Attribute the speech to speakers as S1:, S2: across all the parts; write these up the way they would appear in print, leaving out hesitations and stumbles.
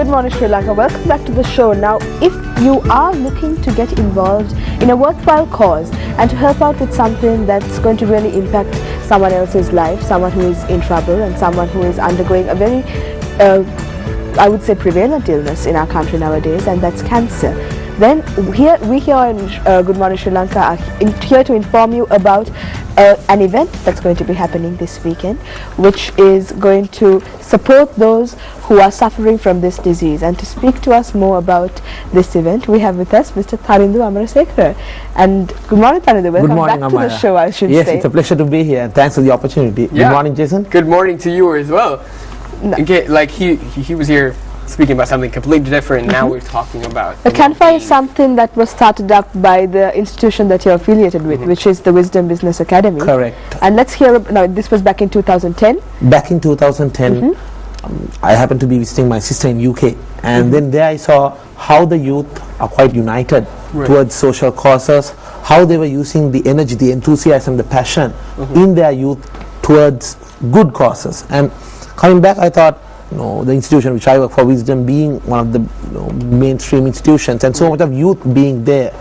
S1: Good morning, Sri Lanka. Welcome back to the show. Now, if you are looking to get involved in a worthwhile cause and to help out with something that's going to really impact someone else's life, someone who is in trouble and someone who is undergoing a very, I would say, prevalent illness in our country nowadays, and that's cancer, then we here in Good Morning Sri Lanka are here to inform you about an event that's going to be happening this weekend, which is going to support those who are suffering from this disease. And to speak to us more about this event, we have with us Mr. Tharindu Amarasekara. And good morning, Tharindu. Welcome back to the show, I should say.
S2: Yes, it's a pleasure to be here. Thanks for the opportunity.
S3: Yeah.
S2: Good morning, Jason.
S3: Good morning to you as well. Okay, like he was here speaking about something completely different. Now we're talking about
S1: the CanFi is something that was started up by the institution that you're affiliated with, which is the Wisdom Business Academy.
S2: Correct.
S1: And let's hear. Now, this was back in 2010.
S2: Back in 2010, I happened to be visiting my sister in UK, and then there I saw how the youth are quite united towards social causes, how they were using the energy, the enthusiasm, the passion in their youth towards good causes. And coming back, I thought, the institution which I work for, Wisdom, being one of the mainstream institutions and so much of youth being there,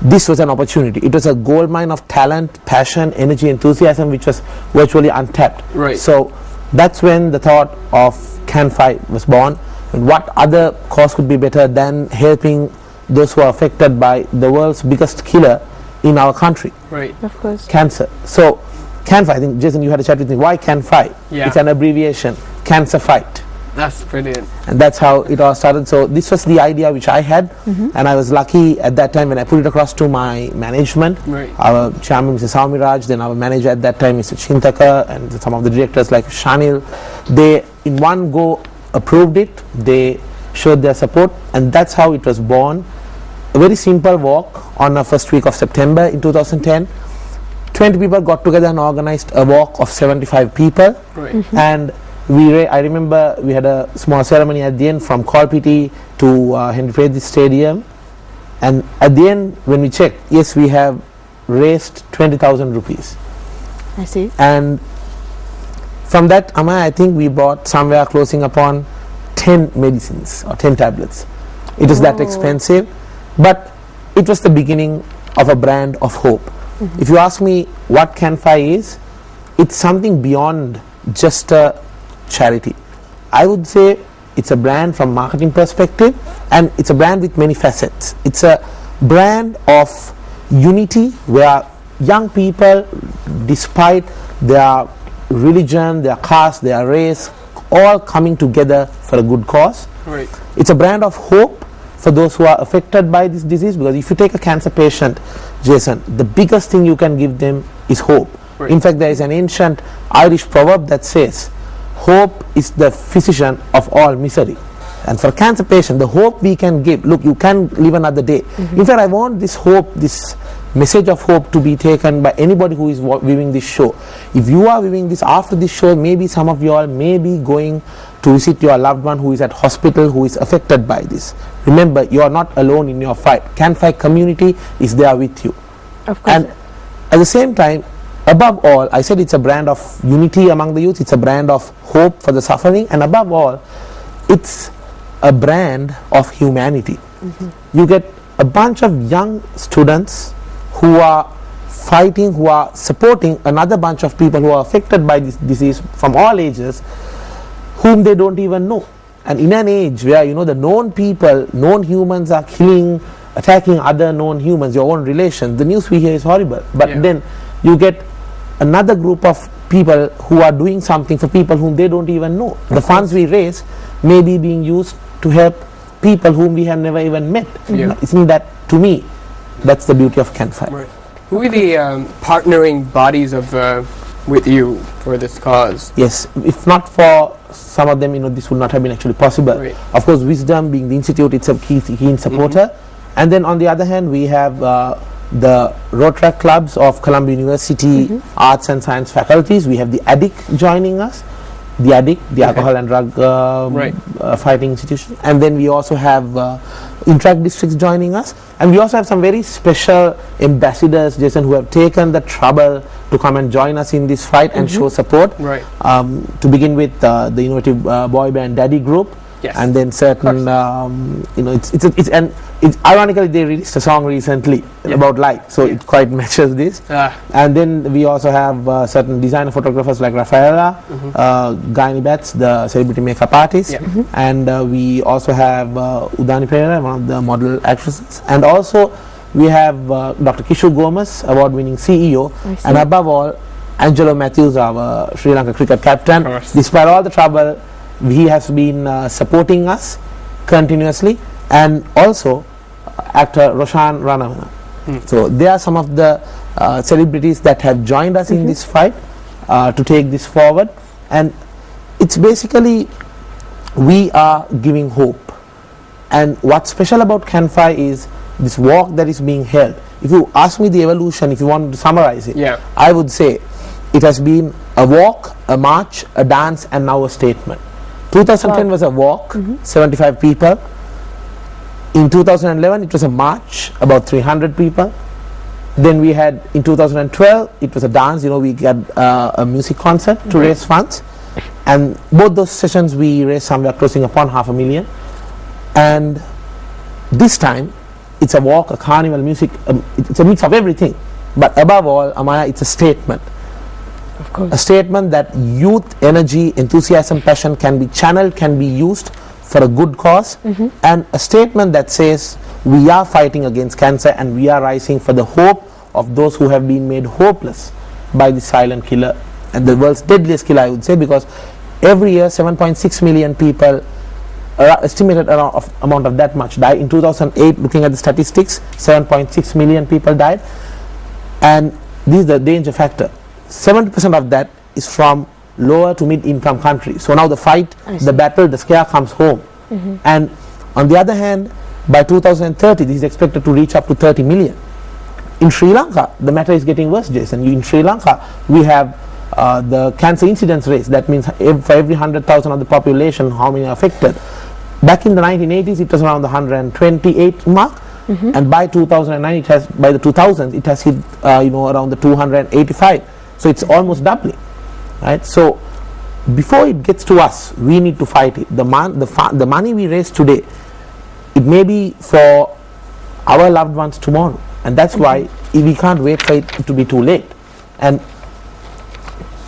S2: this was an opportunity. It was a goldmine of talent, passion, energy, enthusiasm, which was virtually untapped.
S3: Right.
S2: So that's when the thought of CanFi was born. And what other cause could be better than helping those who are affected by the world's biggest killer in our country?
S3: Right.
S1: Of course.
S2: Cancer. So CanFi, I think, Jason, you had a chat with me. Why CanFi?
S3: Yeah.
S2: It's an abbreviation. Cancer Fight.
S3: That's brilliant.
S2: And that's how it all started. So this was the idea which I had, and I was lucky at that time when I put it across to my management.
S3: Right.
S2: Our chairman, Mr. Saumiraj, then our manager at that time, Mr. Chintaka, and some of the directors like Shanil. They in one go approved it. They showed their support, and that's how it was born. A very simple walk on the first week of September in 2010. 20 people got together and organized a walk of 75 people.
S3: Right.
S2: And I remember we had a small ceremony at the end from Kolpiti to Henry Frederick Stadium, and at the end when we checked, yes, we have raised 20,000 rupees.
S1: I see.
S2: And from that, I think we bought somewhere closing upon 10 medicines or 10 tablets. It was that expensive, but it was the beginning of a brand of hope. If you ask me what CanFi is, it's something beyond just a charity. I would say it's a brand from marketing perspective, and it's a brand with many facets. It's a brand of unity where young people, despite their religion, their caste, their race, all coming together for a good cause.
S3: Right.
S2: It's a brand of hope for those who are affected by this disease, because if you take a cancer patient, Jason, the biggest thing you can give them is hope.
S3: Right.
S2: In fact, there is an ancient Irish proverb that says, hope is the physician of all misery. And for a cancer patient, the hope we can give, look, you can live another day. In fact, I want this hope, this message of hope to be taken by anybody who is viewing this show. If you are viewing this after this show, maybe some of you all may be going to visit your loved one who is at hospital, who is affected by this. Remember, you are not alone in your fight. CanFi community is there with you.
S1: Of course.
S2: And at the same time, above all, I said it's a brand of unity among the youth, it's a brand of hope for the suffering, and above all, it's a brand of humanity. You get a bunch of young students who are fighting, who are supporting another bunch of people who are affected by this disease from all ages, whom they don't even know. And in an age where, the known people, known humans are killing, attacking other known humans, your own relations, the news we hear is horrible. But then you get another group of people who are doing something for people whom they don't even know. The funds we raise may be being used to help people whom we have never even met. Isn't that, to me, that's the beauty of CanFi.
S3: Right. Who are the partnering bodies of with you for this cause?
S2: Yes, if not for some of them, this would not have been actually possible.
S3: Right.
S2: Of course, Wisdom being the institute, it's a keen supporter. And then on the other hand, we have the Rotary clubs of Columbia University Arts and Science faculties. We have the ADIC joining us, the Alcohol and Drug Fighting Institution. And then we also have Interact Districts joining us. And we also have some very special ambassadors, Jason, who have taken the trouble to come and join us in this fight and show support.
S3: Right.
S2: To begin with, the innovative boy band Daddy Group,
S3: Yes.
S2: and then certain you know, it's ironically they released a song recently about light, so it quite matches this. And then we also have certain designer photographers like Rafaela, Gaini Betts, the celebrity makeup artist, and we also have Udani Pereira, one of the model actresses, and also we have Dr. Kishu Gomez, award-winning CEO, and above all, Angelo Matthews, our Sri Lanka cricket captain. Despite all the trouble, he has been supporting us continuously, and also actor Roshan Rana. So they are some of the celebrities that have joined us in this fight to take this forward, and it's basically we are giving hope. And what's special about CanFi is this walk that is being held. If you ask me the evolution, if you want to summarize it, I would say it has been a walk, a march, a dance, and now a statement. 2010 was a walk, 75 people. In 2011 it was a march, about 300 people. Then we had, in 2012, it was a dance, you know, we had a music concert to raise funds. And both those sessions we raised somewhere closing upon 500,000. And this time, it's a walk, a carnival, music, it's a mix of everything. But above all, Amaya, it's a statement.
S1: Of course.
S2: A statement that youth, energy, enthusiasm, passion can be channeled, can be used for a good cause. And a statement that says we are fighting against cancer and we are rising for the hope of those who have been made hopeless by the silent killer, and the world's deadliest killer, I would say, because every year 7.6 million people, estimated amount of that much, died. In 2008, looking at the statistics, 7.6 million people died, and this is the danger factor. 70% of that is from lower to mid-income countries. So now the fight, the battle, the scare comes home. And on the other hand, by 2030, this is expected to reach up to 30 million. In Sri Lanka, the matter is getting worse, Jason. In Sri Lanka, we have the cancer incidence rate. That means for every 100,000 of the population, how many are affected. Back in the 1980s, it was around the 128 mark, and by 2009, it has, by the 2000s, it has hit you know, around the 285. So it's almost doubling, right? So before it gets to us, we need to fight it. The money we raise today, it may be for our loved ones tomorrow, and that's why we can't wait for it to be too late. And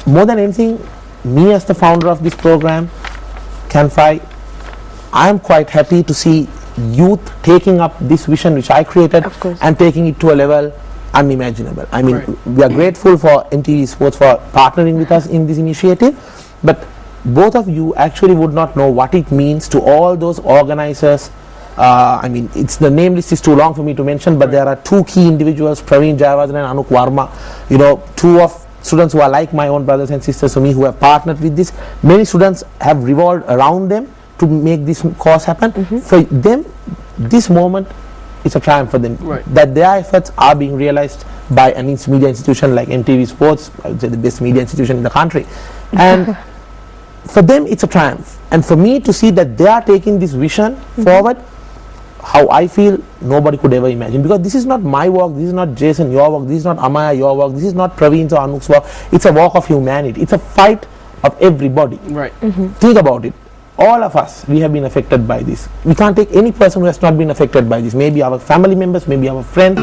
S2: more than anything, me as the founder of this program, CanFi, I am quite happy to see youth taking up this vision which I created and taking it to a level unimaginable. I mean, we are grateful for MTV Sports for partnering with us in this initiative, but both of you actually would not know what it means to all those organizers. I mean, the name list is too long for me to mention, but there are two key individuals, Praveen Jayawardene and Anuk Varma, you know, two of students who are like my own brothers and sisters to me, who have partnered with this. Many students have revolved around them to make this cause happen. For them, this moment is a triumph for them, that their efforts are being realized by an media institution like MTV Sports, I would say the best media institution in the country. And for them, it's a triumph. And for me to see that they are taking this vision forward, how I feel, nobody could ever imagine. Because this is not my work, this is not Jason, your work, this is not Amaya, your work, this is not Praveen's or Anuk's work. It's a walk of humanity. It's a fight of everybody. Think about it. All of us, we have been affected by this. We can't take any person who has not been affected by this. Maybe our family members, maybe our friends.